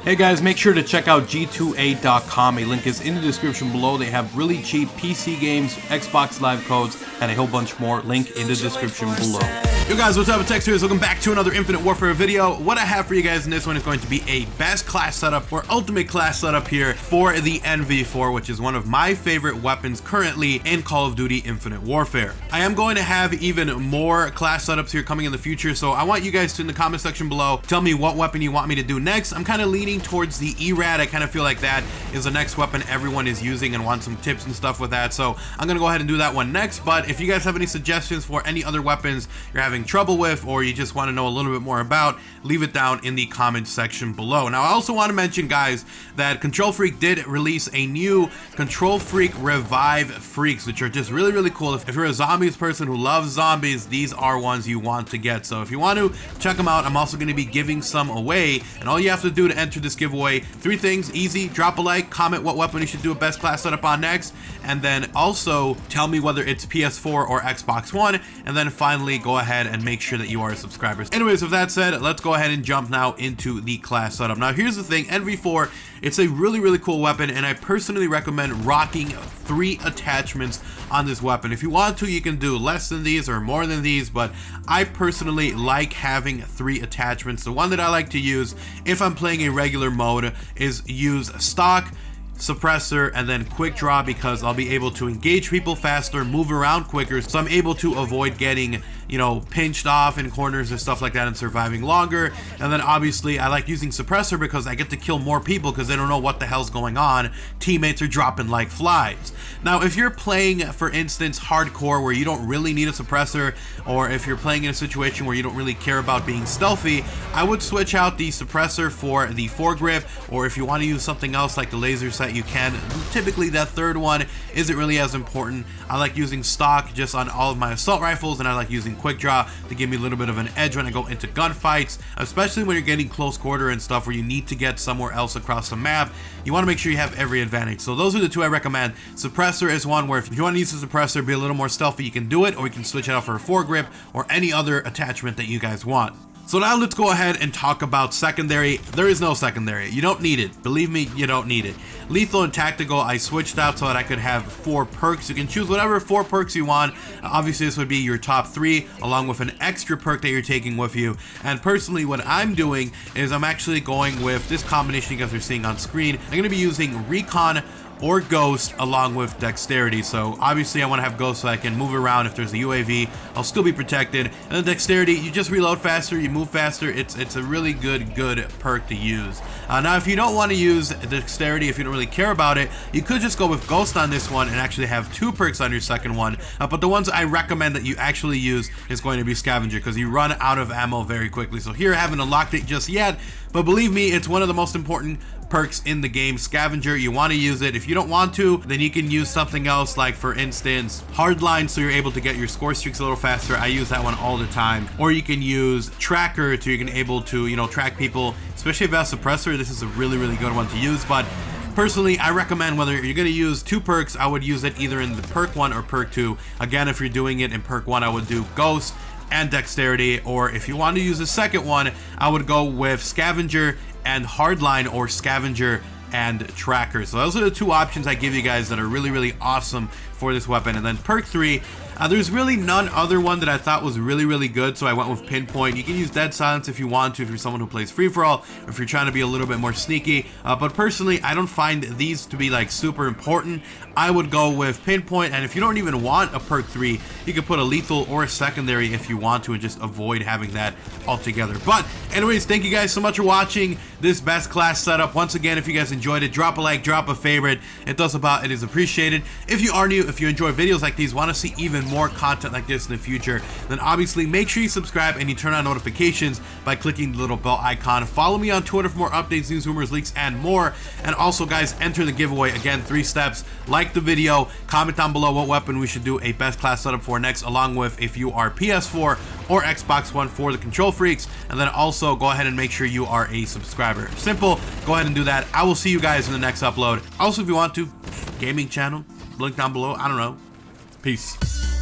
Hey guys, make sure to check out G2A.com. A link is in the description below. They have really cheap PC games, Xbox Live codes, and a whole bunch more. Link in the description below. Yo guys, what's up? It's X here. Welcome back to another Infinite Warfare video. What I have for you guys in this one is going to be a best class setup or ultimate class setup here for the NV4, which is one of my favorite weapons currently in Call of Duty Infinite Warfare. I am going to have even more class setups here coming in the future, so I want you guys to, in the comment section below, tell me what weapon you want me to do next. I'm kind of leaning towards the ERAD. I kind of feel like that is the next weapon everyone is using and want some tips and stuff with that, so I'm going to go ahead and do that one next. But if you guys have any suggestions for any other weapons you're having trouble with, or you just want to know a little bit more about, leave it down in the comment section below. Now I also want to mention, guys, that Control Freak did release a new Control Freak Revive Freaks, which are just really cool. If you're a zombies person who loves zombies, these are ones you want to get. So if you want to check them out, I'm also going to be giving some away, and all you have to do to enter this giveaway, 3 things, easy: drop a like, comment what weapon you should do a best class setup on next, and then also tell me whether it's PS4 or Xbox One, and then finally go ahead and make sure that you are a subscriber. Anyways, with that said, let's go ahead and jump now into the class setup. Now here's the thing, NV4, it's a really cool weapon, and I personally recommend rocking 3 attachments on this weapon. If you want to, you can do less than these or more than these, but I personally like having 3 attachments. The one that I like to use if I'm playing a regular mode is use stock, suppressor, and then quick draw, because I'll be able to engage people faster, move around quicker, so I'm able to avoid getting, you know, pinched off in corners and stuff like that and surviving longer. And then obviously I like using suppressor because I get to kill more people because they don't know what the hell's going on. Teammates are dropping like flies. Now if you're playing, for instance, hardcore, where you don't really need a suppressor, or if you're playing in a situation where you don't really care about being stealthy, I would switch out the suppressor for the foregrip, or if you want to use something else like the laser sight, you can. Typically that third one isn't really as important. I like using stock just on all of my assault rifles, and I like using quick draw to give me a little bit of an edge when I go into gunfights, especially when you're getting close quarter and stuff where you need to get somewhere else across the map. You want to make sure you have every advantage. So those are the 2 I recommend. Suppressor is one where if you want to use the suppressor, be a little more stealthy, you can do it, or you can switch it out for a foregrip or any other attachment that you guys want. So now let's go ahead and talk about secondary. There is no secondary. You don't need it. Believe me, you don't need it. Lethal and tactical, I switched out so that I could have 4 perks. You can choose whatever 4 perks you want. Obviously, this would be your top 3, along with an extra perk that you're taking with you. And personally, what I'm doing is I'm actually going with this combination you guys are seeing on screen. I'm going to be using Recon or Ghost along with Dexterity. So obviously I want to have Ghost so I can move around. If there's a UAV, I'll still be protected. And then Dexterity, you just reload faster, you move faster. It's a really good perk to use. Now if you don't want to use Dexterity, if you don't really care about it, you could just go with Ghost on this one and actually have 2 perks on your second one. But the ones I recommend that you actually use is going to be Scavenger, because you run out of ammo very quickly. So here I haven't unlocked it just yet, but believe me, it's one of the most important perks in the game. Scavenger, you want to use it. If you don't want to, then you can use something else, like for instance Hardline, so you're able to get your score streaks a little faster. I use that one all the time. Or you can use Tracker, so you can able to, you know, track people, especially if you have Suppressor. This is a really good one to use. But personally, I recommend, whether you're going to use 2 perks, I would use it either in the perk 1 or perk 2. Again, if you're doing it in perk 1, I would do Ghost and Dexterity, or if you want to use the second one, I would go with Scavenger and Hardline, or Scavenger and Tracker. So those are the 2 options I give you guys that are really awesome for this weapon. And then perk 3, there's really none other one that I thought was really good, so I went with Pinpoint. You can use Dead Silence if you want to, if you're someone who plays free-for-all, or if you're trying to be a little bit more sneaky. But personally, I don't find these to be like super important. I would go with Pinpoint, and if you don't even want a perk 3, you can put a lethal or a secondary if you want to, and just avoid having that altogether. But anyways, thank you guys so much for watching this best class setup. Once again, if you guys enjoyed it, drop a like, drop a favorite. It is appreciated. If you are new, if you enjoy videos like these, want to see even more content like this in the future, then obviously make sure you subscribe and you turn on notifications by clicking the little bell icon. Follow me on Twitter for more updates, news, rumors, leaks, and more. And also, guys, enter the giveaway. Again, 3 steps: like the video, comment down below what weapon we should do a best class setup for next, along with if you are PS4 or Xbox One for the Control Freaks, and then also go ahead and make sure you are a subscriber. Simple. Go ahead and do that. I will see you guys in the next upload. Also, if you want to, gaming channel, link down below. I don't know. Peace.